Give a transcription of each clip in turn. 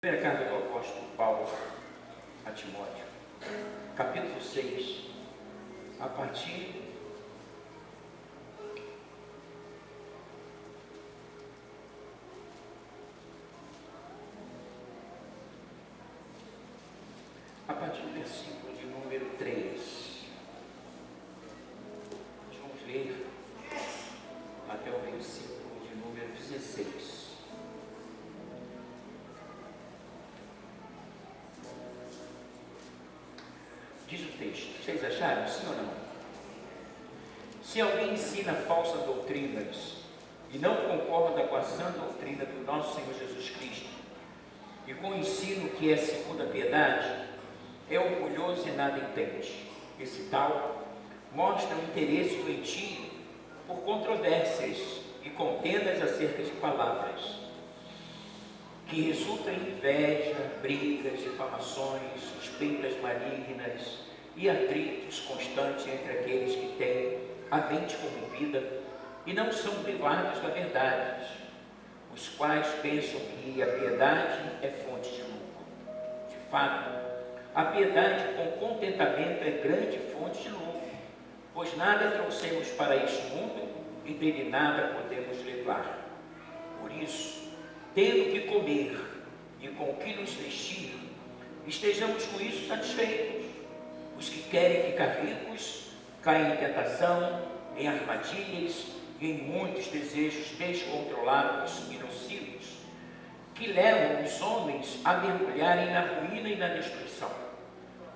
Primeira carta do apóstolo Paulo a Timóteo, capítulo 6, a partir do versículo de número 3. Nós vamos ler até o versículo de número 16. Diz o texto, vocês acharam? Sim ou não? Se alguém ensina falsas doutrinas e não concorda com a sã doutrina do nosso Senhor Jesus Cristo, e com o ensino que é segundo a piedade, é orgulhoso e nada entende. Esse tal mostra um interesse doentio por controvérsias e contendas acerca de palavras, que resultam em inveja, brigas, difamações, suspeitas malignas e atritos constantes entre aqueles que têm a mente corrompida e não são privados da verdade, os quais pensam que a piedade é fonte de lucro. De fato, a piedade com contentamento é grande fonte de lucro, pois nada trouxemos para este mundo e dele nada podemos levar. Por isso, tendo que comer e com que nos vestir, estejamos com isso satisfeitos. Os que querem ficar ricos caem em tentação, em armadilhas e em muitos desejos descontrolados e nocivos, que levam os homens a mergulharem na ruína e na destruição,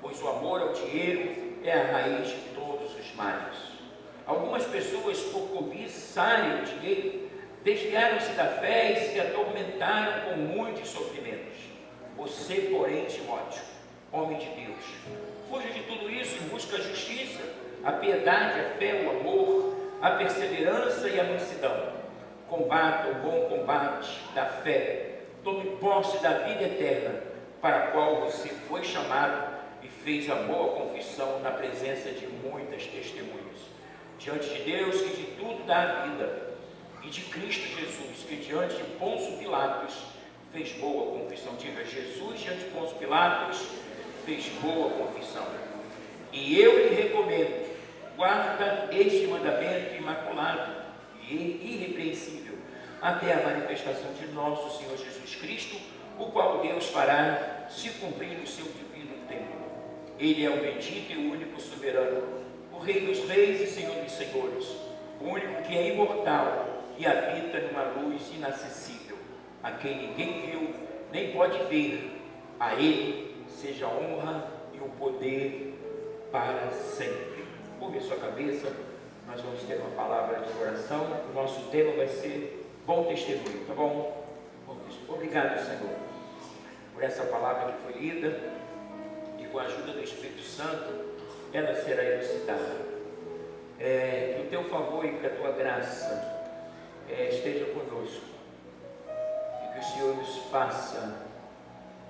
pois o amor ao dinheiro é a raiz de todos os males. Algumas pessoas, por cobiçarem o dinheiro, desviaram-se da fé e se atormentaram com muitos sofrimentos. Você, porém, Timóteo, homem de Deus, fuja de tudo isso e busca a justiça, a piedade, a fé, o amor, a perseverança e a mansidão. Combata o bom combate da fé, tome posse da vida eterna, para a qual você foi chamado e fez a boa confissão na presença de muitas testemunhas. Diante de Deus, que de tudo dá a vida, e de Cristo Jesus, que diante de Pôncio Pilatos fez boa confissão. Diga, Jesus diante de Pôncio Pilatos fez boa confissão. E eu lhe recomendo, guarda este mandamento imaculado e irrepreensível, até a manifestação de nosso Senhor Jesus Cristo, o qual Deus fará se cumprir o seu divino tempo. Ele é o bendito e o único soberano, o Rei dos reis e Senhor dos senhores, o único que é imortal e habita numa luz inacessível, a quem ninguém viu, nem pode ver. A Ele seja a honra e o poder para sempre. Curve a sua cabeça, nós vamos ter uma palavra de oração. O nosso tema vai ser bom testemunho, tá bom? Obrigado, Senhor, por essa palavra que foi lida, e com a ajuda do Espírito Santo, ela será elucidada. Que o teu favor e que a tua graça esteja conosco, e que o Senhor nos faça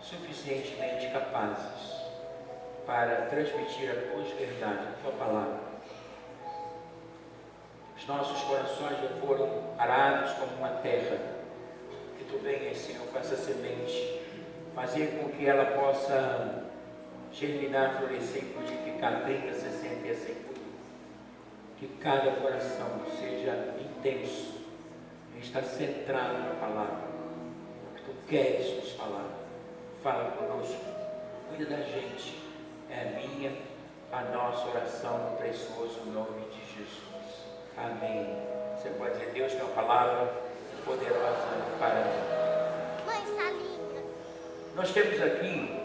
suficientemente capazes para transmitir a tua verdade, a tua palavra. Os nossos corações já foram arados como uma terra, que tu venhas, Senhor, com essa semente, fazer com que ela possa germinar, florescer e frutificar 30, 60 e assim por um. Que cada coração seja intenso, está centrado na palavra, o que tu queres nos falar. Fala conosco, cuida da gente, é a minha, a nossa oração no precioso nome de Jesus. Amém. Você pode dizer, Deus tem uma palavra poderosa para mim. Mãe, está linda. Nós temos aqui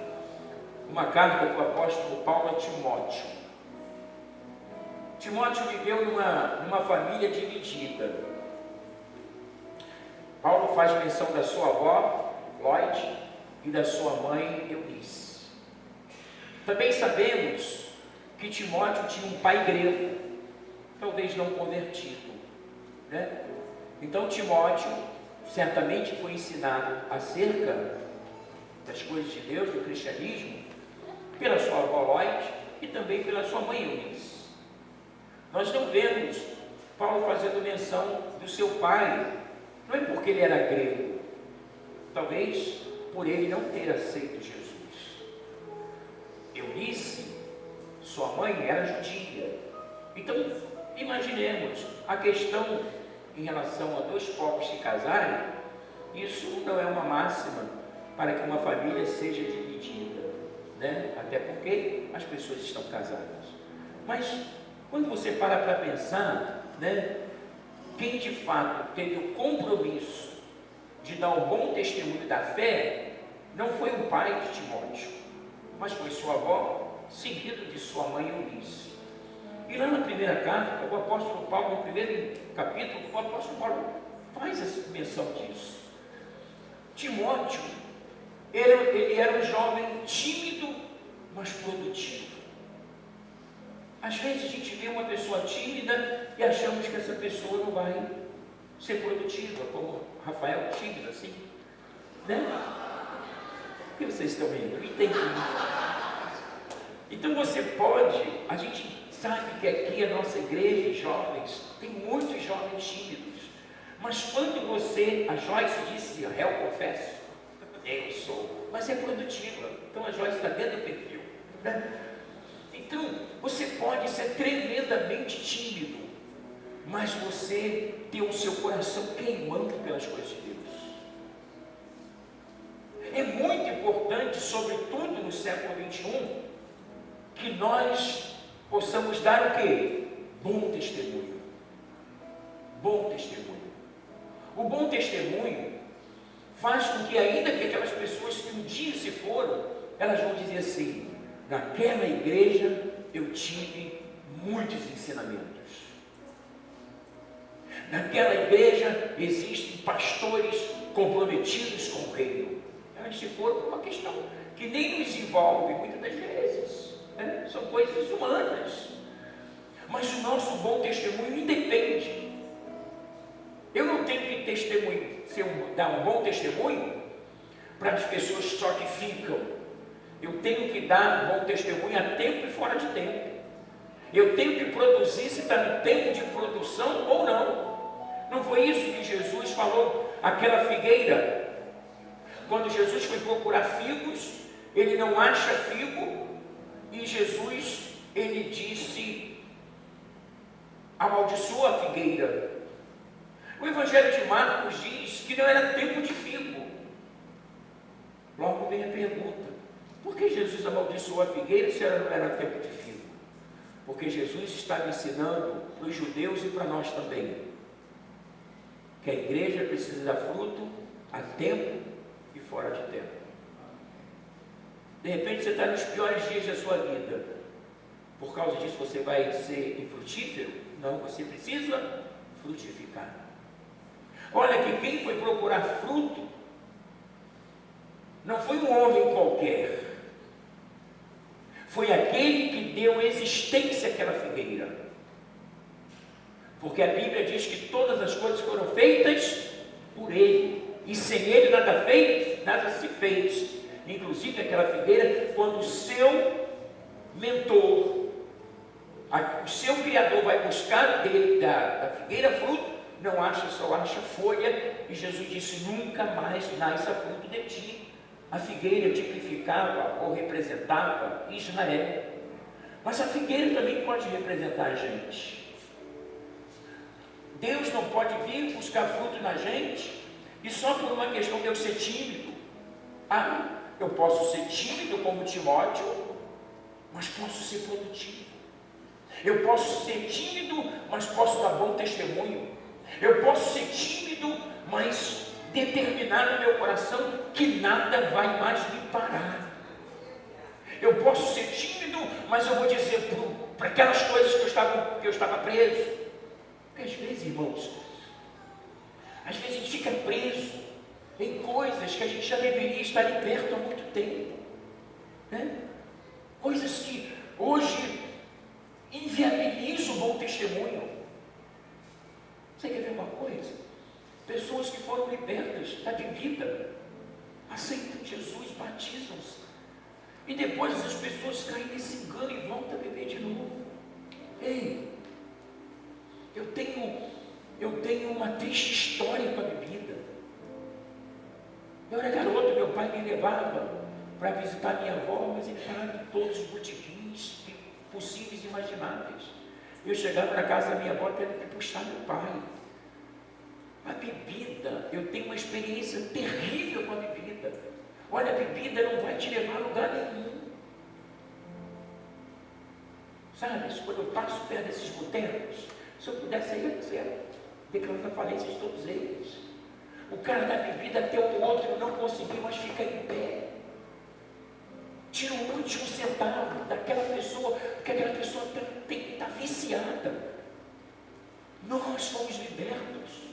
uma carta do apóstolo Paulo a Timóteo. Timóteo viveu numa família dividida. Paulo faz menção da sua avó, Lloyd, e da sua mãe, Eunice. Também sabemos que Timóteo tinha um pai grego, talvez não convertido, né? Então Timóteo certamente foi ensinado acerca das coisas de Deus, do cristianismo, pela sua avó Lloyd e também pela sua mãe Eunice. Nós não vemos Paulo fazendo menção do seu pai, não é porque ele era grego, talvez por ele não ter aceito Jesus. Eunice, sua mãe, era judia. Então, imaginemos a questão em relação a dois povos se casarem. Isso não é uma máxima para que uma família seja dividida, né? Até porque as pessoas estão casadas. Mas quando você para pensar, né, quem de fato teve o compromisso de dar um bom testemunho da fé, não foi o pai de Timóteo, mas foi sua avó, seguido de sua mãe Eunice. E lá na primeira carta, o apóstolo Paulo, no primeiro capítulo, o apóstolo Paulo faz essa menção disso. Timóteo, ele era um jovem tímido, mas produtivo. Às vezes a gente vê uma pessoa tímida e achamos que essa pessoa não vai ser produtiva, como Rafael, tímido assim, né? Por que vocês estão rindo? Entendi. Então você pode, a gente sabe que aqui a nossa igreja, jovens, tem muitos jovens tímidos, mas quando você, a Joyce disse, eu confesso, eu sou, mas é produtiva, então a Joyce está dentro do perfil, né? Então, você pode ser tremendamente tímido, mas você ter o seu coração queimando pelas coisas de Deus. É muito importante, sobretudo no século XXI, que nós possamos dar o quê? Bom testemunho. Bom testemunho. O bom testemunho faz com que, ainda que aquelas pessoas que um dia se foram, elas vão dizer assim: naquela igreja eu tive muitos ensinamentos. Naquela igreja existem pastores comprometidos com o reino. Elas se foram por uma questão que nem nos envolve muitas das vezes, né? São coisas humanas. Mas o nosso bom testemunho independe. Eu não tenho que dar um bom testemunho para as pessoas só que ficam. Eu tenho que dar um bom testemunho a tempo e fora de tempo. Eu tenho que produzir se está no tempo de produção ou não. Não foi isso que Jesus falou àquela figueira? Quando Jesus foi procurar figos, ele não acha figo, e Jesus, ele disse: amaldiçoa a figueira. O Evangelho de Marcos diz que não era tempo de figo. Logo vem a pergunta: por que Jesus amaldiçoou a figueira se ela não era tempo de figo? Porque Jesus estava ensinando para os judeus e para nós também que a igreja precisa dar fruto a tempo e fora de tempo. De repente você está nos piores dias da sua vida. Por causa disso você vai ser infrutífero? Não, você precisa frutificar. Olha que quem foi procurar fruto não foi um homem qualquer. Foi aquele que deu existência àquela figueira. Porque a Bíblia diz que todas as coisas foram feitas por ele, e sem ele nada se fez. Inclusive aquela figueira, quando o seu mentor, o seu criador vai buscar dele da figueira fruto, não acha, só acha folha, e Jesus disse: nunca mais nasça fruto de ti. A figueira tipificava ou representava Israel, mas a figueira também pode representar a gente. Deus não pode vir buscar fruto na gente e só por uma questão de eu ser tímido. Eu posso ser tímido como Timóteo, mas posso ser produtivo. Eu posso ser tímido, mas posso dar bom testemunho. Eu posso ser tímido, mas determinar no meu coração que nada vai mais me parar. Eu posso ser tímido, mas eu vou dizer para aquelas coisas que eu estava preso. Porque às vezes, irmãos, às vezes a gente fica preso em coisas que a gente já deveria estar liberto há muito tempo, né? Coisas que hoje inviabilizam o bom testemunho. Você quer ver uma coisa? Pessoas que foram libertas da bebida, aceitam Jesus, batizam-se, e depois essas pessoas caem nesse engano e voltam a beber de novo. Ei, eu tenho uma triste história com a bebida. Eu era garoto, meu pai me levava para visitar minha avó, mas ele parava em todos os botiquins possíveis e imagináveis. Eu chegava na casa da minha avó tendo que puxar meu pai. A bebida, eu tenho uma experiência terrível com a bebida. Olha, a bebida não vai te levar a lugar nenhum. Sabe, quando eu passo perto desses botecos, se eu pudesse ir ao céu, declarando a falência de todos eles. O cara da bebida até o outro não conseguiu, mas fica em pé. Tira o último centavo daquela pessoa, porque aquela pessoa está viciada. Nós fomos libertos.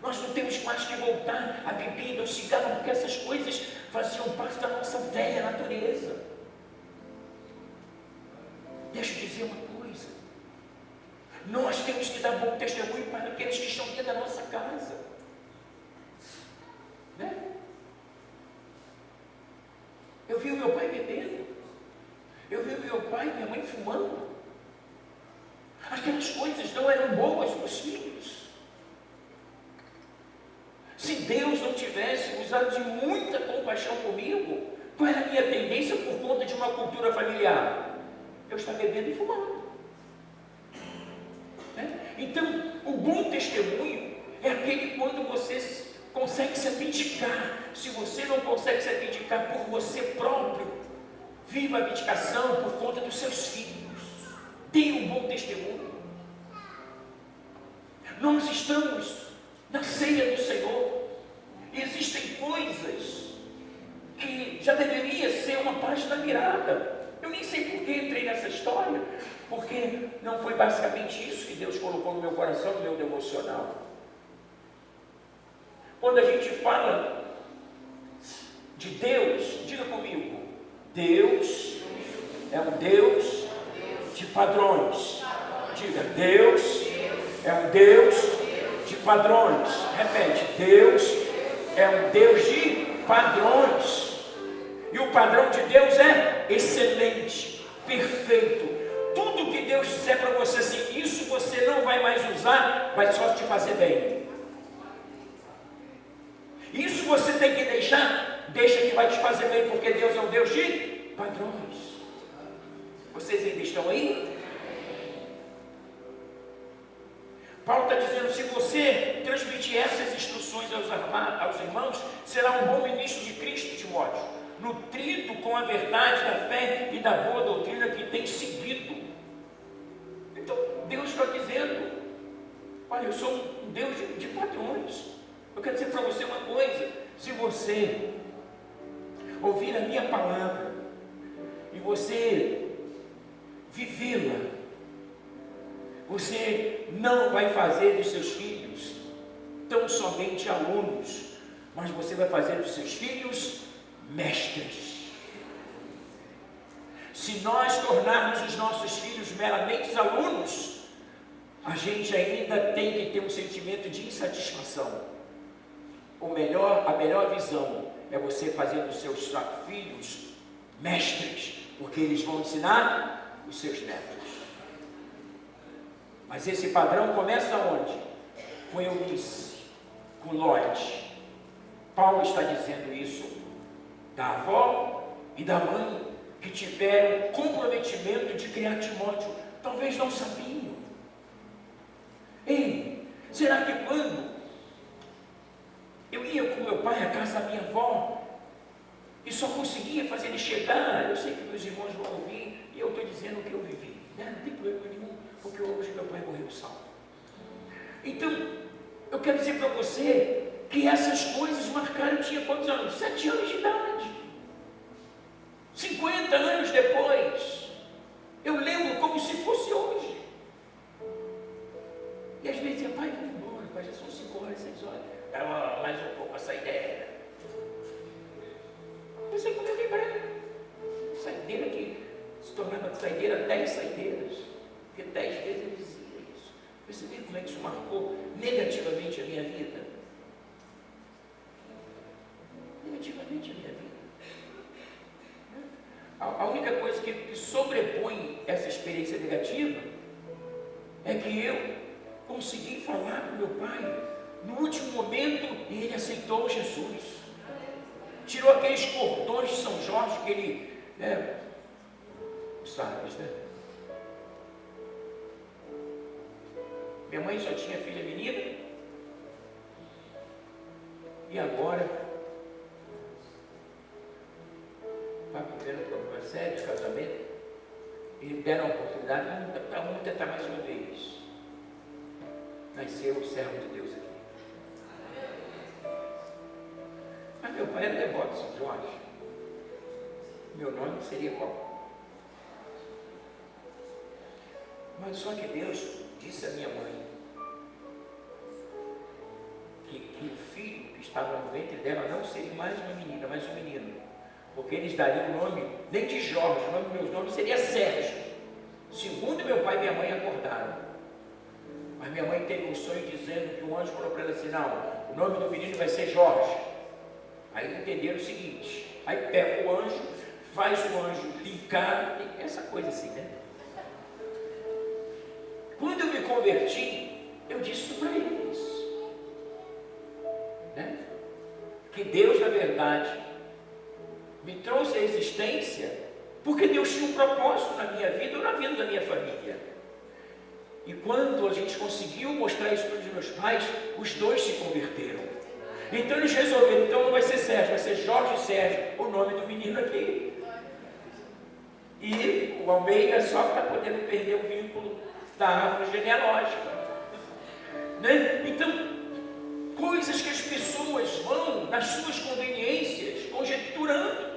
Nós não temos mais que voltar à bebida, ao cigarro, porque essas coisas faziam parte da nossa velha natureza. Deixa eu dizer uma coisa. Nós temos que dar bom testemunho para aqueles que estão dentro da nossa casa. Né? Eu vi o meu pai bebendo. Eu vi o meu pai e minha mãe fumando. Aquelas coisas não eram boas para os filhos. Se Deus não tivesse usado de muita compaixão comigo, qual era a minha tendência por conta de uma cultura familiar? Eu estar bebendo e fumando. Né? Então, o bom testemunho é aquele quando você consegue se abdicar. Se você não consegue se abdicar por você próprio, viva a abdicação por conta dos seus filhos. Dê um bom testemunho. Nós estamos na ceia do Senhor. Existem coisas que já deveria ser uma página virada. Eu nem sei por que entrei nessa história, porque não foi basicamente isso que Deus colocou no meu coração, no meu devocional. Quando a gente fala de Deus, diga comigo, Deus é um Deus de padrões. Diga, Deus é um Deus de padrões. Repete, Deus é um Deus de padrões. E o padrão de Deus é excelente, perfeito. Tudo que Deus disser para você assim, isso você não vai mais usar, vai só te fazer bem. Isso você tem que deixar, deixa que vai te fazer bem, porque Deus é um Deus de padrões. Vocês ainda estão aí? Paulo está dizendo, se você transmitir essas instruções aos irmãos, será um bom ministro de Cristo, Timóteo, nutrido com a verdade da fé e da boa doutrina que tem seguido. Então, Deus está dizendo, olha, eu sou um Deus de padrões. Eu quero dizer para você uma coisa, se você ouvir a minha palavra, e você vivê-la, você não vai fazer dos seus filhos tão somente alunos, mas você vai fazer dos seus filhos mestres. Se nós tornarmos os nossos filhos meramente alunos, a gente ainda tem que ter um sentimento de insatisfação. A melhor visão é você fazer dos seus filhos mestres, porque eles vão ensinar os seus netos. Mas esse padrão começa onde? Com Eunice, com Lloyd. Paulo está dizendo isso da avó e da mãe que tiveram comprometimento de criar Timóteo. Talvez não sabiam. Ei, será que quando eu ia com meu pai à casa da minha avó e só conseguia fazer ele chegar, eu sei que meus irmãos vão ouvir e eu estou dizendo o que eu vivi, né? Não tem problema nenhum, porque hoje meu pai morreu salvo. Então, eu quero dizer para você que essas coisas marcaram, eu tinha quantos anos? 7 anos de idade. 50 anos depois, eu lembro como se fosse hoje. E às vezes dizia, pai, vamos embora, pai, já são 5 horas, 6 horas. Mais um pouco a saideira. Você como eu lembrei. Saideira que se tornava saideira, 10 saideiras. Porque 10 vezes ele dizia isso. Você vê como é que isso marcou negativamente a minha vida? Negativamente a minha vida. A única coisa que sobrepõe essa experiência negativa é que eu consegui falar para o meu pai no último momento e ele aceitou Jesus. tirou aqueles cordões de São Jorge que ele, sabes, né? Minha mãe só tinha filha menina, e agora está vivendo por uma série de casamento, e deram a oportunidade, vamos tentar mais uma vez. Nasceu o servo de Deus aqui. Mas meu pai era devoto de São Jorge. Meu nome seria qual? Mas só que Deus disse à minha mãe que o filho que estava no ventre dela não seria mais uma menina, mas um menino. Porque eles dariam o nome, nem de Jorge, o nome do meu nome seria Sérgio. Segundo meu pai e minha mãe acordaram. Mas minha mãe teve um sonho dizendo que um anjo falou para ela assim: não, o nome do menino vai ser Jorge. Aí entenderam o seguinte: aí pega o anjo, faz o anjo linkar, essa coisa assim, né? Quando eu me converti, eu disse isso para eles, né? Que Deus, na verdade, me trouxe à existência porque Deus tinha um propósito na minha vida ou na vida da minha família. E quando a gente conseguiu mostrar isso para os meus pais, os dois se converteram. Então eles resolveram: então não vai ser Sérgio, vai ser Jorge Sérgio, o nome do menino aqui. E o Almeida só para poder não perder o vínculo da árvore genealógica, né? Então, coisas que as pessoas vão, nas suas conveniências, conjecturando.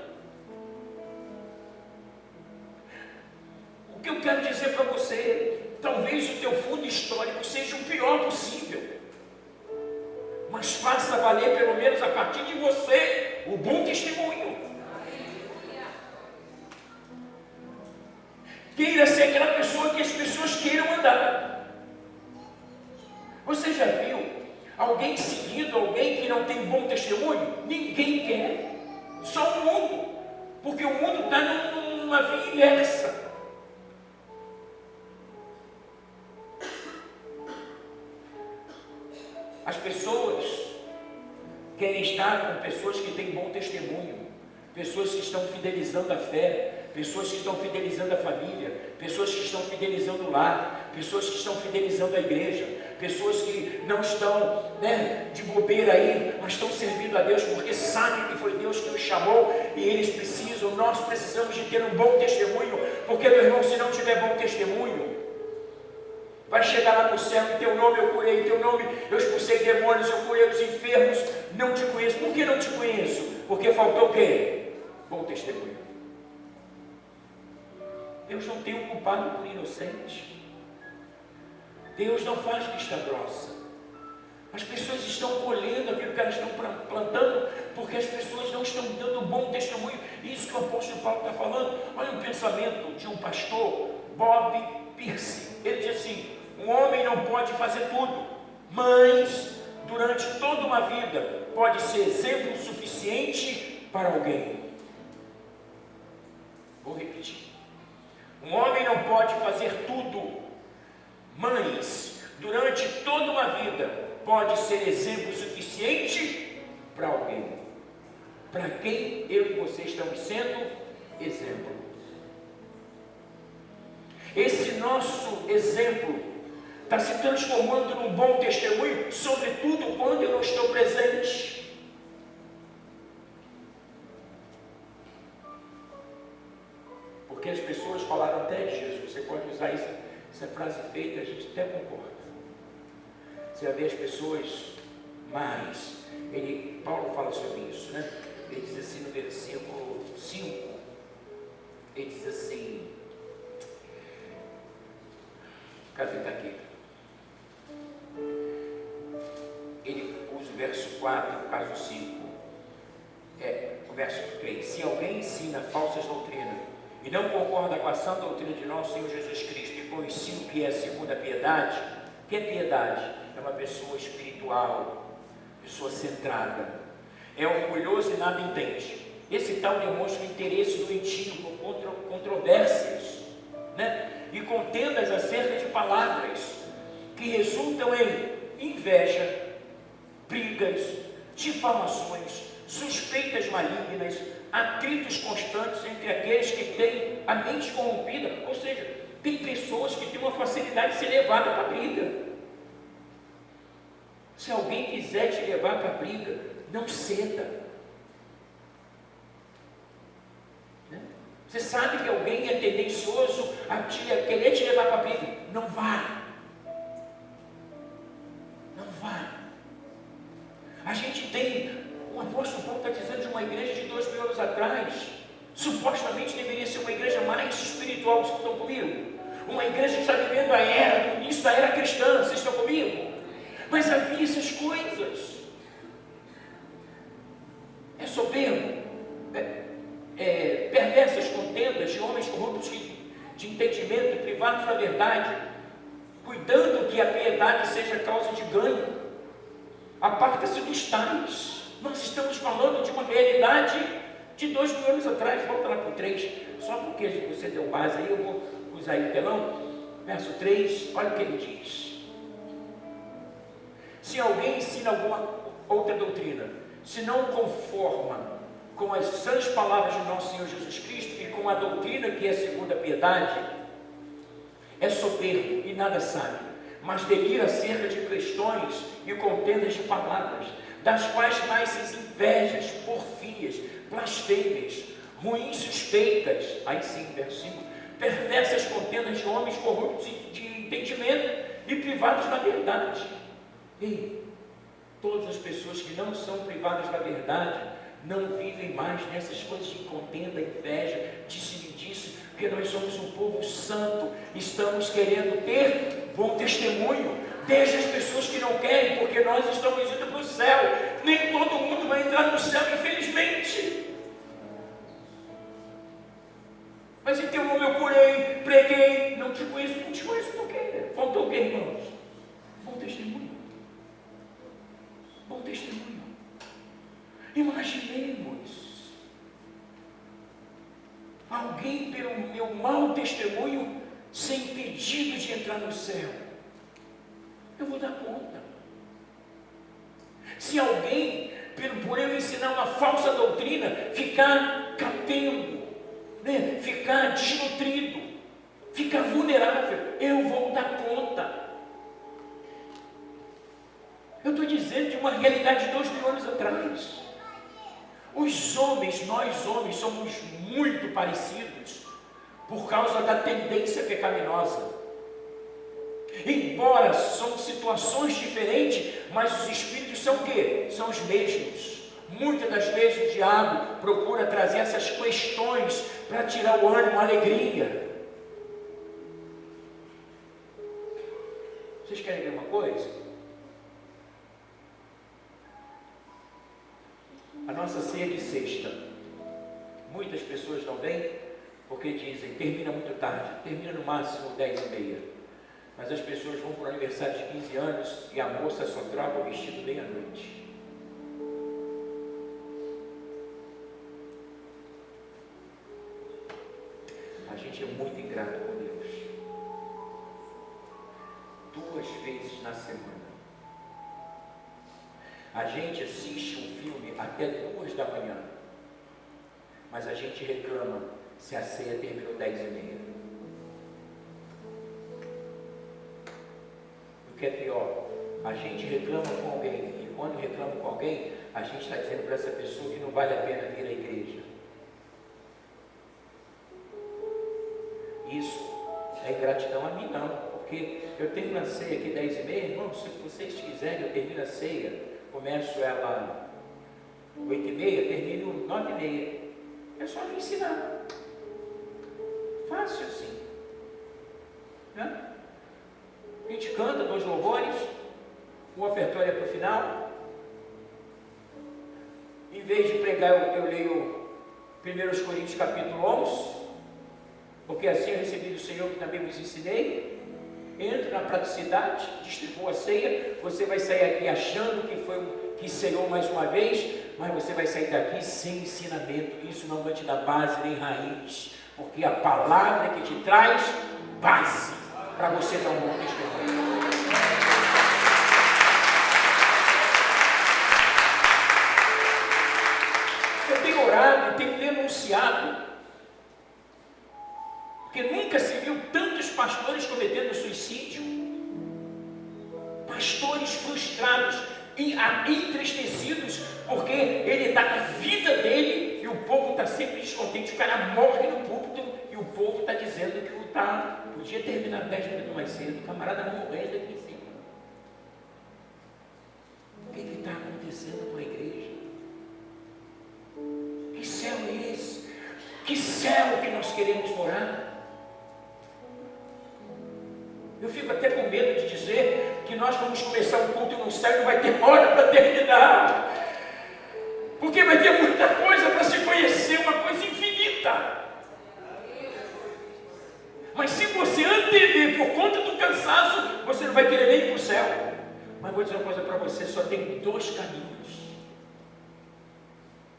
O que eu quero dizer para você: talvez o teu fundo histórico seja o pior possível, mas faça valer, pelo menos a partir de você, o bom testemunho. Queira ser aquela pessoa que as pessoas queiram andar. Você já viu alguém seguindo alguém que não tem bom testemunho? Ninguém quer, só o mundo, porque o mundo está numa via inversa. As pessoas querem estar com pessoas que têm bom testemunho, pessoas que estão fidelizando a fé, pessoas que estão fidelizando a família, pessoas que estão fidelizando o lar, pessoas que estão fidelizando a igreja, pessoas que não estão, né, de bobeira aí, mas estão servindo a Deus porque sabem que foi Deus que os chamou e eles precisam. Nós precisamos de ter um bom testemunho, porque, meu irmão, se não tiver bom testemunho, vai chegar lá no céu: em teu nome eu curei, em teu nome eu expulsei demônios, eu curei os enfermos. Não te conheço. Por que não te conheço? Porque faltou o quê? Bom testemunho. Deus não tem um culpado por inocente. Deus não faz vista grossa. As pessoas estão colhendo aquilo que elas estão plantando, porque as pessoas não estão dando um bom testemunho. Isso que o apóstolo Paulo está falando. Olha um pensamento de um pastor, Bob Pierce. Ele diz assim: um homem não pode fazer tudo, mas durante toda uma vida pode ser exemplo suficiente para alguém. Vou repetir: um homem não pode fazer tudo, mas durante toda uma vida pode ser exemplo suficiente para alguém. Para quem eu e você estamos sendo exemplo? Esse nosso exemplo está se transformando num bom testemunho, sobretudo quando eu não estou presente. Porque as pessoas falaram até de Jesus. Você pode usar isso, essa frase feita, a gente até concorda. Você vai ver as pessoas, mas Paulo fala sobre isso, né? Ele diz assim no versículo 5, ele diz assim, cadê? Está aqui. Ele usa o verso 4, caso 5, o verso 3. Se alguém ensina falsas doutrinas e não concorda com a sã doutrina de nosso Senhor Jesus Cristo e com o ensino que é segundo a piedade, que é piedade? É uma pessoa espiritual, pessoa centrada, é orgulhoso e nada entende. Esse tal demonstra o interesse do doentio por controvérsias, né? E contendas acerca de palavras que resultam em inveja, brigas, difamações, suspeitas malignas, atritos constantes entre aqueles que têm a mente corrompida. Ou seja, tem pessoas que têm uma facilidade de ser levada para a briga. Se alguém quiser te levar para a briga, não ceda. Você sabe que alguém é tendencioso a querer te levar para a briga. Não vá. Não vá. A gente tem, o apóstolo Paulo está dizendo de uma igreja de 2000 anos atrás, supostamente deveria ser uma igreja mais espiritual. Vocês estão comigo? Uma igreja que está vivendo a era, do início da era cristã. Vocês estão comigo? Mas havia essas coisas. É soberbo. Perversas contendas de homens corruptos de entendimento, privados da verdade, cuidando que a piedade seja causa de ganho. Aparta-se dos tais. Nós estamos falando de uma realidade de 2000 anos atrás. Volta lá para o 3, só porque você deu base aí, eu vou usar aí o telão. Verso 3, olha o que ele diz. Se alguém ensina alguma outra doutrina, se não conforma com as sãs palavras de nosso Senhor Jesus Cristo e com a doutrina que é segundo a piedade, é soberbo e nada sabe, mas delira acerca de questões e contendas de palavras, das quais nascem invejas, porfias, blasfêmias, ruins suspeitas, aí sim, verso 5, perversas contendas de homens corruptos de entendimento e privados da verdade. Ei, todas as pessoas que não são privadas da verdade não vivem mais nessas coisas de contenda, inveja, disse-me-disse, porque nós somos um povo santo, estamos querendo ter bom testemunho. Deixa as pessoas que não querem, porque nós estamos indo para o céu. Nem todo mundo vai entrar no céu, infelizmente. Mas em teu nome eu curei, preguei, não te conheço por quê? Faltou o quê, irmãos? Bom testemunho. Bom testemunho. Imaginemos alguém pelo meu mau testemunho ser impedido de entrar no céu. Eu vou dar conta. Se alguém, por eu ensinar uma falsa doutrina, ficar capengo, né? Ficar desnutrido, ficar vulnerável, eu vou dar conta. Eu estou dizendo de uma realidade de 2000 anos atrás. Os homens, nós homens, somos muito parecidos por causa da tendência pecaminosa. Embora são situações diferentes, mas os espíritos são o quê? São os mesmos. Muitas das vezes o diabo procura trazer essas questões para tirar o ânimo, a alegria. Vocês querem ver uma coisa? A nossa ceia de sexta, muitas pessoas não vêm porque dizem, termina muito tarde, termina no máximo 10h30, mas as pessoas vão para o aniversário de 15 anos e a moça só troca o vestido meia-noite. A gente é muito ingrato com Deus. 2 vezes na semana a gente assiste um filme até 2 da manhã, mas a gente reclama se a ceia terminou 10h30. O que é pior, a gente reclama com alguém, e quando reclama com alguém, a gente está dizendo para essa pessoa que não vale a pena vir à igreja. Isso é ingratidão a mim não, porque eu tenho uma ceia aqui 10h30, irmão, se vocês quiserem, eu termino a ceia. Começo ela 8h30, termino 9h30. É só me ensinar. Fácil assim. Né? A gente canta 2 louvores, um ofertório para o final. Em vez de pregar, eu leio 1 Coríntios capítulo 11, porque assim eu recebi do Senhor que também vos ensinei. Entra na praticidade, distribua a ceia, você vai sair aqui achando que ceiou mais uma vez, mas você vai sair daqui sem ensinamento. Isso não vai te dar base nem raiz, porque a palavra que te traz base para você dar um bom testemunho. orado e tenho denunciado, porque nunca se viu tantos pastores cometendo suicídio, pastores frustrados e entristecidos, porque ele está na vida dele e o povo está sempre descontente. O cara morre no púlpito e o povo está dizendo que podia terminar 10 minutos mais cedo, o camarada morrendo aqui em cima. O que está acontecendo com a igreja? Que céu é esse? Que céu que nós queremos morar? Eu fico até com medo de dizer que nós vamos começar um culto no céu e não vai ter hora para terminar, porque vai ter muita coisa para se conhecer, uma coisa infinita. Mas se você antever por conta do cansaço, você não vai querer nem ir para o céu. Mas vou dizer uma coisa para você, só tem 2 caminhos.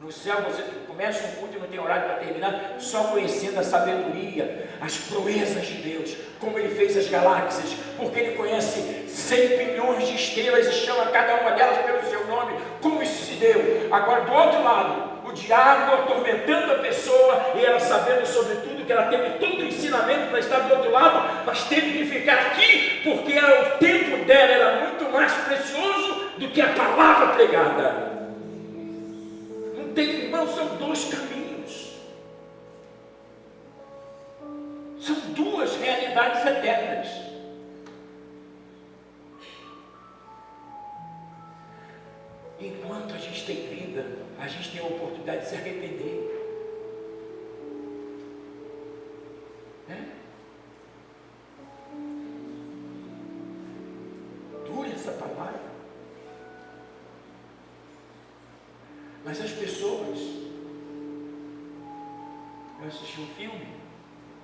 No céu você começa um culto e não tem horário para terminar, só conhecendo a sabedoria, as proezas de Deus, como Ele fez as galáxias, porque Ele conhece 100 bilhões de estrelas e chama cada uma delas pelo seu nome, como isso se deu. Agora do outro lado, o diabo atormentando a pessoa, e ela sabendo sobre tudo, que ela teve todo o ensinamento para estar do outro lado, mas teve que ficar aqui, porque o tempo dela era muito mais precioso do que a palavra pregada. Irmão, são 2 caminhos, são 2 realidades eternas. Enquanto a gente tem vida, a gente tem a oportunidade de se arrepender, né? Dura essa palavra. Mas as pessoas, eu assisti um filme,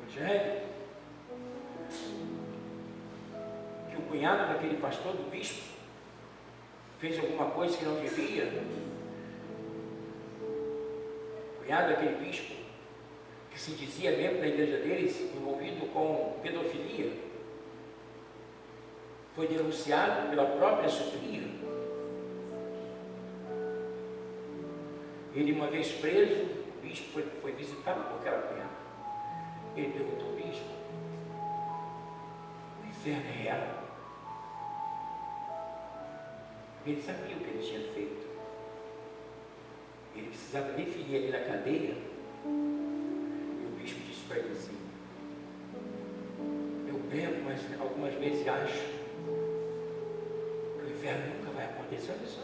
Evangelho, que o cunhado daquele pastor, do bispo, fez alguma coisa que não devia. O cunhado daquele bispo, que se dizia membro da igreja deles, envolvido com pedofilia, foi denunciado pela própria sobrinha. Ele, uma vez preso, o bispo foi visitado por aquela cunhada. Ele perguntou ao bispo: o inferno é real? Ele sabia o que ele tinha feito. Ele precisava definir ali na cadeia. E o bispo disse para ele assim: eu bebo, mas algumas vezes acho que o inferno nunca vai acontecer. Olha só.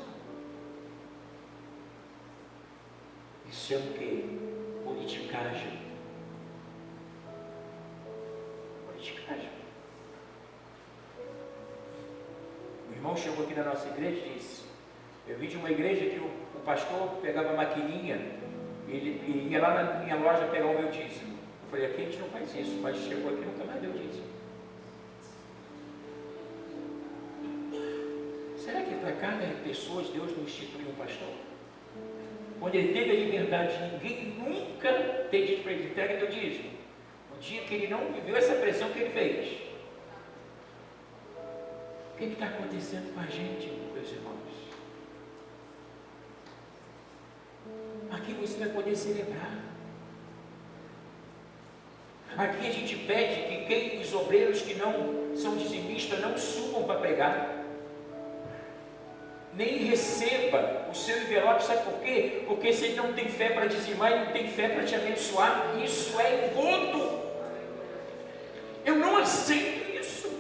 Isso chama o quê? Politicagem. Politicagem. O irmão chegou aqui na nossa igreja e disse: eu vi de uma igreja que o pastor pegava a maquininha, ele ia lá na minha loja pegar o meu dízimo. Eu falei: aqui a gente não faz isso, mas chegou aqui e nunca mais deu dízimo. Será que para cada pessoa Deus não instituiu um pastor? Quando ele teve a liberdade, ninguém nunca tem dito para ele: entrega teu dízimo. No dia que ele não viveu essa pressão que ele fez. O que está acontecendo com a gente, meus irmãos? Aqui você vai poder celebrar. Aqui a gente pede que os obreiros que não são dizimistas não subam para pregar. Nem receba o seu envelope. Sabe por quê? Porque se ele não tem fé para dizimar, ele não tem fé para te abençoar. Isso é engodo. Eu não aceito isso.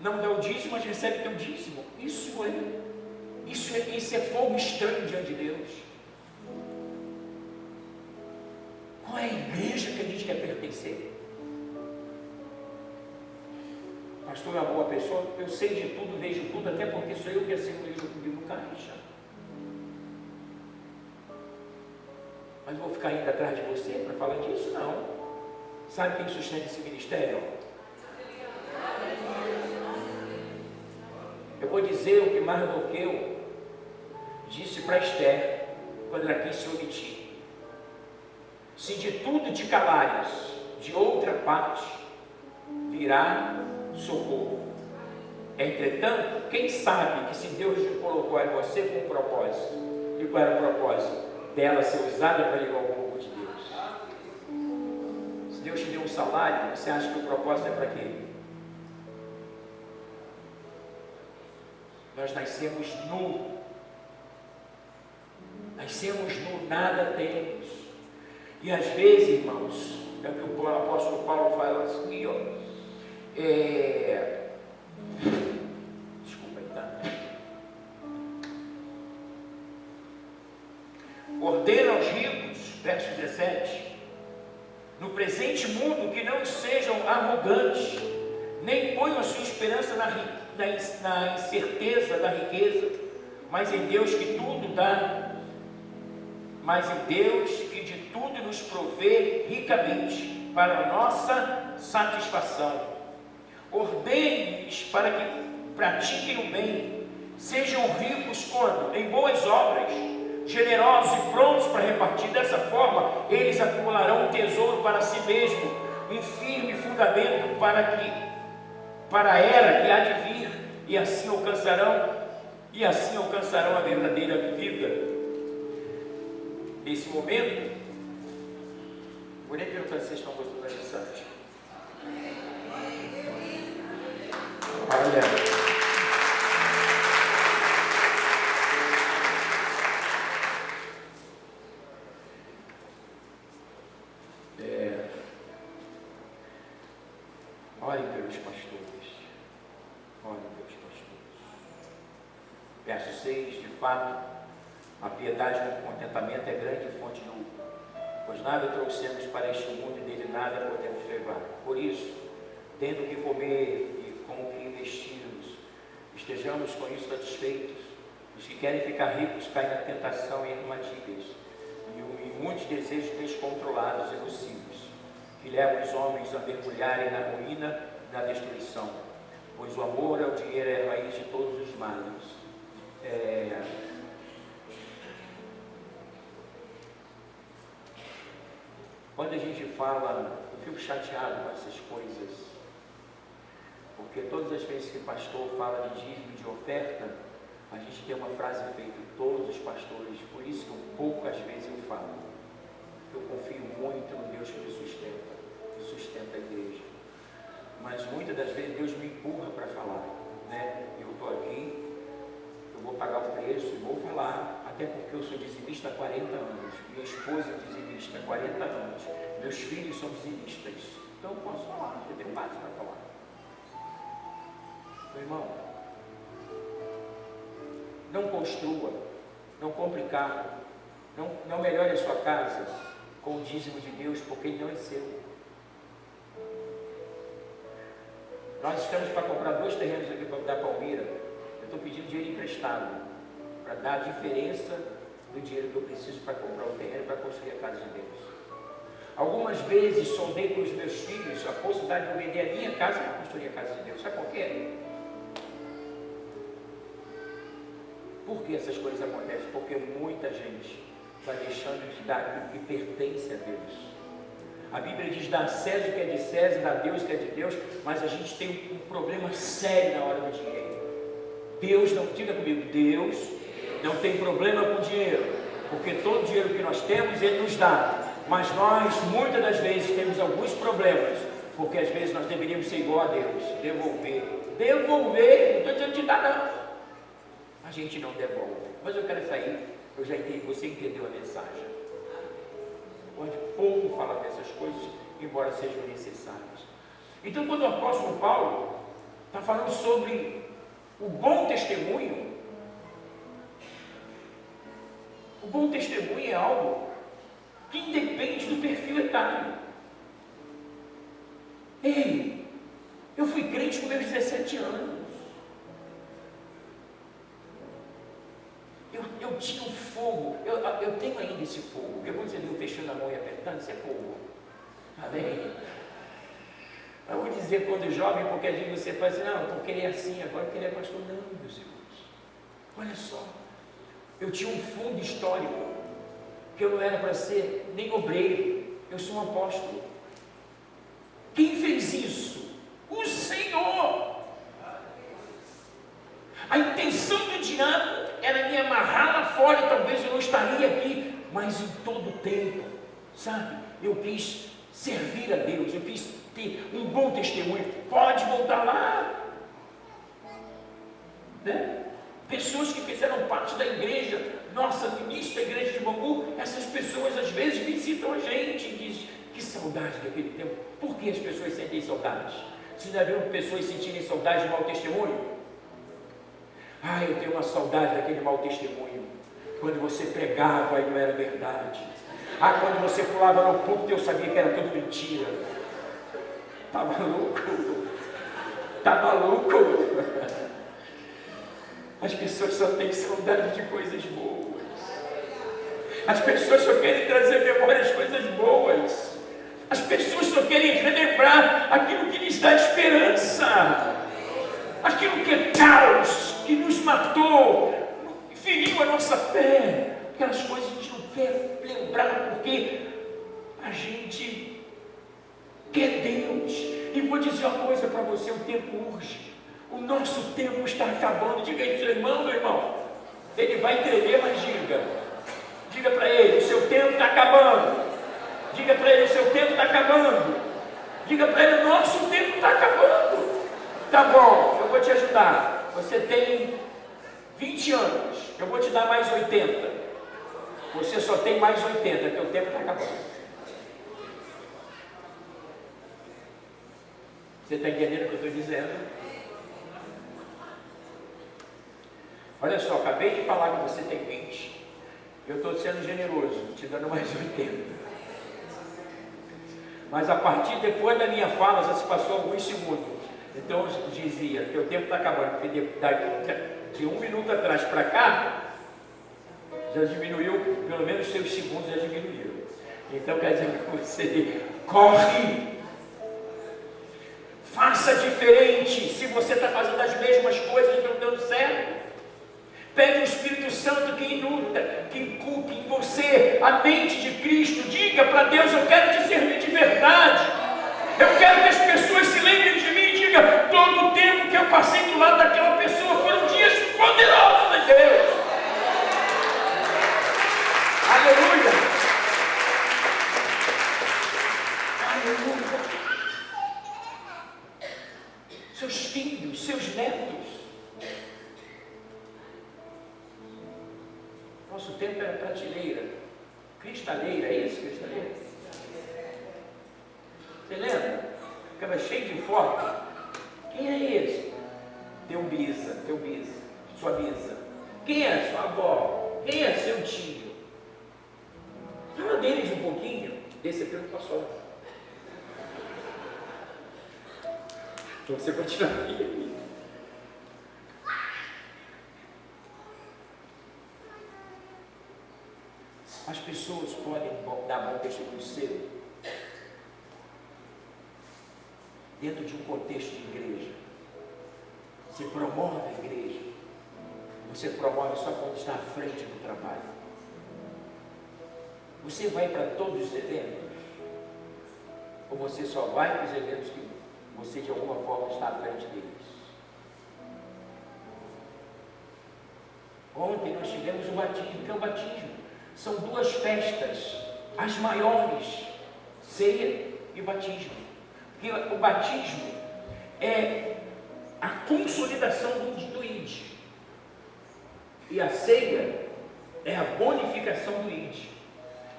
Não dá o dízimo, mas recebe teu dízimo. Isso é fogo estranho diante de Deus. Qual é a igreja que a gente quer pertencer? Pastor é uma boa pessoa, eu sei de tudo, vejo tudo, até porque sou eu que assino o livro comigo no caixa. Mas vou ficar indo atrás de você para falar disso? Não. Sabe quem sustenta esse ministério? Eu vou dizer o que Mardoqueu disse para Esther, quando ela quis se omitir: se de tudo te calares, de outra parte virá socorro. Entretanto, quem sabe que se Deus te colocou em você com um propósito, e qual era o propósito? Dela ser usada para ligar o povo de Deus. Se Deus te deu um salário, você acha que o propósito é para quê? Nós nascemos nu. Nascemos nu, nada temos. E às vezes, irmãos, é o que o apóstolo Paulo fala assim, ó. Desculpa aí, tá? Ordena aos ricos, verso 17, no presente mundo que não sejam arrogantes, nem ponham a sua esperança na incerteza da riqueza, mas em Deus que tudo dá, mas em Deus que de tudo nos provê ricamente para a nossa satisfação. Ordene-lhes para que pratiquem o bem, sejam ricos quando? Em boas obras, generosos e prontos para repartir. Dessa forma, eles acumularão um tesouro para si mesmo, um firme fundamento para a era que há de vir, e assim alcançarão a verdadeira vida. Nesse momento, vou nem perguntar se vocês estão gostando da mensagem. Olha, orem pelos pastores, verso 6, de fato, a piedade e o contentamento é grande fonte de lucro, pois nada trouxemos para este mundo e dele nada podemos levar. Por isso, tendo que comer e com o que investirmos, estejamos com isso satisfeitos. Os que querem ficar ricos caem na tentação e armadilhas, e muitos desejos descontrolados e nocivos, que levam os homens a mergulharem na ruína e na destruição, pois o amor ao dinheiro é a raiz de todos os males. Quando a gente fala, eu fico chateado com essas coisas, porque todas as vezes que o pastor fala de dízimo e de oferta, a gente tem uma frase feita, todos os pastores, por isso que poucas vezes eu falo. Eu confio muito no Deus que me sustenta a igreja. Mas muitas das vezes Deus me empurra para falar, né? Eu estou aqui, eu vou pagar o preço e vou falar, até porque eu sou dizimista há 40 anos, minha esposa é dizimista há 40 anos, meus filhos são dizimistas, então eu posso falar, eu tenho base para falar. Meu irmão, não construa, não compre carro, não melhore a sua casa com o dízimo de Deus, porque ele não é seu. Nós estamos para comprar 2 terrenos aqui da Palmira. Eu estou pedindo dinheiro emprestado para dar a diferença do dinheiro que eu preciso para comprar o terreno para construir a casa de Deus. Algumas vezes sondei com os meus filhos a possibilidade de eu vender a minha casa para construir a casa de Deus. Sabe por quê? Por que essas coisas acontecem? Porque muita gente vai deixando de dar aquilo que pertence a Deus. A Bíblia diz, dá a César o que é de César, dá a Deus o que é de Deus, mas a gente tem um problema sério na hora do dinheiro. Deus não, diga comigo, Deus não tem problema com dinheiro, porque todo dinheiro que nós temos, Ele nos dá. Mas nós, muitas das vezes, temos alguns problemas, porque às vezes nós deveríamos ser igual a Deus, devolver, não estou dizendo de dar não, a gente não devolve. Mas eu quero sair, eu já entendi, você entendeu a mensagem. Pode pouco falar dessas coisas, embora sejam necessárias. Então, quando o apóstolo Paulo está falando sobre o bom testemunho, o bom testemunho é algo que independe do perfil etário. Ei, eu fui crente com meus 17 anos. Eu tinha um fogo, eu tenho ainda esse fogo. Eu vou dizer, eu fechando a mão e apertando, isso é fogo. Amém? Eu vou dizer quando jovem, porque às vezes você faz assim, não, porque ele é assim, agora porque ele é pastor. Não, meus irmãos. Olha só, eu tinha um fundo histórico, que eu não era para ser nem obreiro, eu sou um apóstolo. Quem fez isso? O Senhor. A intenção do diabo era me amarrar lá fora e talvez eu não estaria aqui, mas em todo o tempo, sabe? Eu quis servir a Deus, eu quis ter um bom testemunho. Pode voltar lá, né? Pessoas que fizeram parte da igreja, nossa, no início da igreja de Bangu, essas pessoas às vezes visitam a gente e dizem, que saudade daquele tempo. Por que as pessoas sentem saudades? Vocês já viram pessoas sentirem saudade de mau testemunho? Ah, eu tenho uma saudade daquele mau testemunho, quando você pregava e não era verdade. Ah, quando você pulava no púlpito eu sabia que era tudo mentira. Tá maluco? Tá maluco? As pessoas só têm saudade de coisas boas. As pessoas só querem trazer à memória as coisas boas. As pessoas só querem relembrar aquilo que lhes dá esperança. Aquilo que é caos, que nos matou, feriu a nossa fé. Aquelas coisas a gente não quer lembrar porque a gente quer Deus. E vou dizer uma coisa para você, o tempo urge. O nosso tempo está acabando. Diga aí, seu irmão, meu irmão. Ele vai tremer, mas diga para ele, o seu tempo está acabando. Diga para ele, o seu tempo está acabando. Diga para ele, o nosso tempo está acabando. Tá bom, eu vou te ajudar. Você tem 20 anos, eu vou te dar mais 80. Você só tem mais 80, teu tempo está acabando. Você está entendendo o que eu estou dizendo? Olha só, acabei de falar que você tem 20. Eu estou sendo generoso, te dando mais 80. Mas a partir depois da minha fala, já se passou alguns segundos. Então eu dizia, teu tempo está acabando. Porque de 1 minuto atrás para cá, já diminuiu, pelo menos seus segundos já diminuíram. Então quer dizer que você corre. Faça diferente. Se você está fazendo as mesmas coisas e não dando certo, pede o Espírito Santo que inuta, que inculque em você a mente de Cristo. Diga para Deus, eu quero te servir de verdade. Eu quero que as pessoas se lembrem de mim. Diga, todo o tempo que eu passei do lado daquela pessoa foram dias poderosos de Deus. Aleluia. Aleluia. Seus filhos, seus netos. Nosso tempo era prateleira, cristaleira, é isso, cristaleira? Você lembra? Ficava cheio de foto. Quem é esse? Teu bisa, sua bisa. Quem é sua avó? Quem é seu tio? Fala deles um pouquinho, desse aqui não passou. Então você continua aqui. As pessoas podem dar bom testemunho seu dentro de um contexto de igreja. Você promove a igreja. Você promove só quando está à frente do trabalho. Você vai para todos os eventos? Ou você só vai para os eventos que você de alguma forma está à frente deles? Ontem nós tivemos o batismo. O que é o batismo? São duas festas, as maiores, ceia e batismo. Porque o batismo é a consolidação do ID. E a ceia é a bonificação do ID.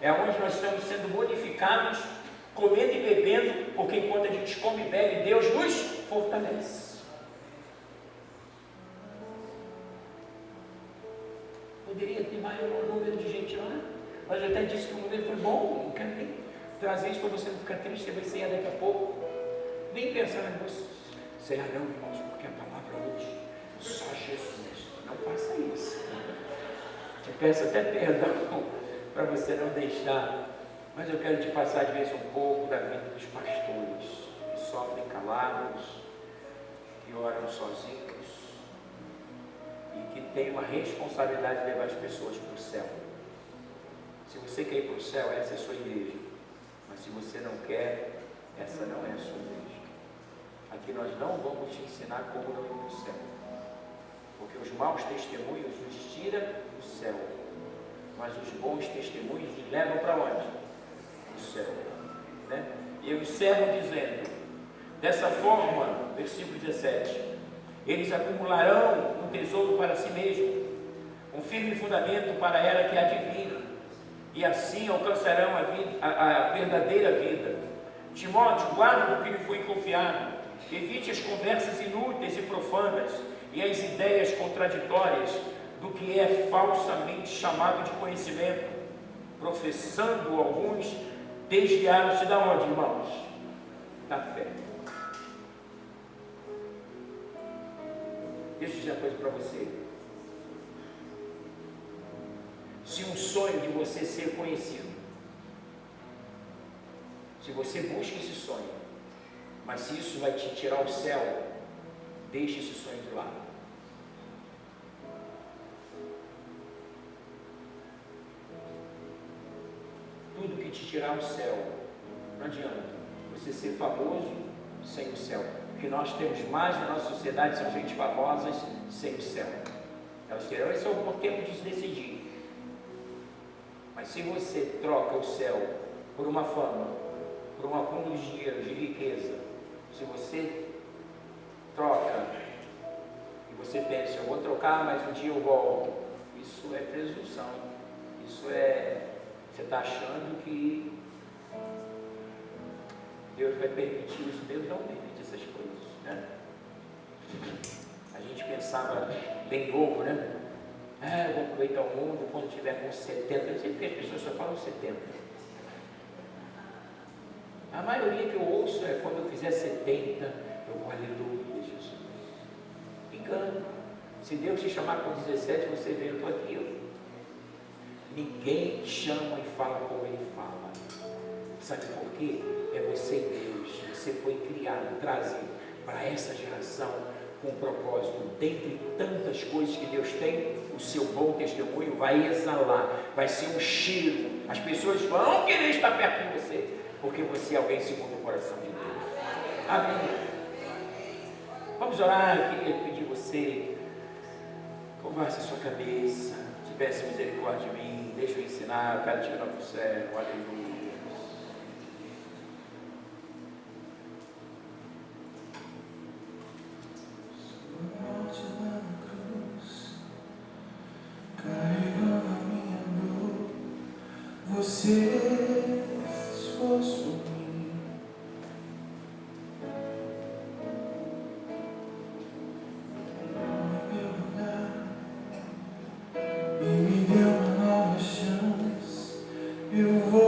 É onde nós estamos sendo bonificados, comendo e bebendo, porque enquanto a gente come e bebe, Deus nos fortalece. Poderia ter maior número de gente lá, mas eu até disse que o número foi bom. Não quero nem trazer isso para você não ficar triste. Você vai cear daqui a pouco. Nem pensar em você. Cear não, irmãos, porque a palavra hoje só Jesus. Não faça isso. Te peço até perdão para você não deixar, mas eu quero te passar de vez um pouco da vida dos pastores que sofrem calados, que oram sozinhos e que têm uma responsabilidade de levar as pessoas para o céu. Se você quer ir para o céu, essa é a sua igreja, mas se você não quer, essa não é a sua igreja. Aqui nós não vamos te ensinar como não ir para o céu, porque os maus testemunhos os tira do céu, mas os bons testemunhos os levam para onde? Do céu, né? E eu encerro dizendo, dessa forma, versículo 17, eles acumularão um tesouro para si mesmo, um firme fundamento para ela que há de vir, e assim alcançarão a verdadeira vida. Timóteo, guarda do que lhe foi confiado, evite as conversas inúteis e profanas, e as ideias contraditórias do que é falsamente chamado de conhecimento, professando alguns, desviaram-se da onde, irmãos? Da fé. Deixa eu dizer uma coisa para você. Se um sonho de você ser conhecido, se você busca esse sonho, mas se isso vai te tirar o céu, deixe esse sonho de lado. Tudo que te tirar o céu, não adianta você ser famoso sem o céu. O que nós temos mais na nossa sociedade são gente famosas sem o céu. Elas terão esse tempo de se decidir. Mas se você troca o céu por uma fama, por um acúmulo de dinheiro, de riqueza, se você troca e você pensa, eu vou trocar, mas um dia eu volto, isso é presunção. Isso é, você está achando que Deus vai permitir isso. Deus não permite essas coisas, né? A gente pensava bem novo, né? Eu vou aproveitar o mundo quando tiver com 70. Eu sei porque as pessoas só falam 70. A maioria que eu ouço é quando eu fizer 70, eu vou, aleluia, Jesus. Engano. Se Deus te chamar com 17, você vê, eu estou aqui. Ninguém chama e fala como Ele fala. Sabe por quê? É você e Deus. Você foi criado, trazido para essa geração com um propósito. Dentre tantas coisas que Deus tem, o seu bom testemunho vai exalar, vai ser um cheiro. As pessoas vão querer estar perto de você, porque você é alguém segundo o coração de Deus. Amém. Vamos orar. Eu queria pedir você, curvasse a sua cabeça, tivesse misericórdia de mim, deixa eu ensinar, eu quero te levar para o céu. Aleluia. Você esforço por mim, no meu lugar, e me deu uma nova chance. Eu vou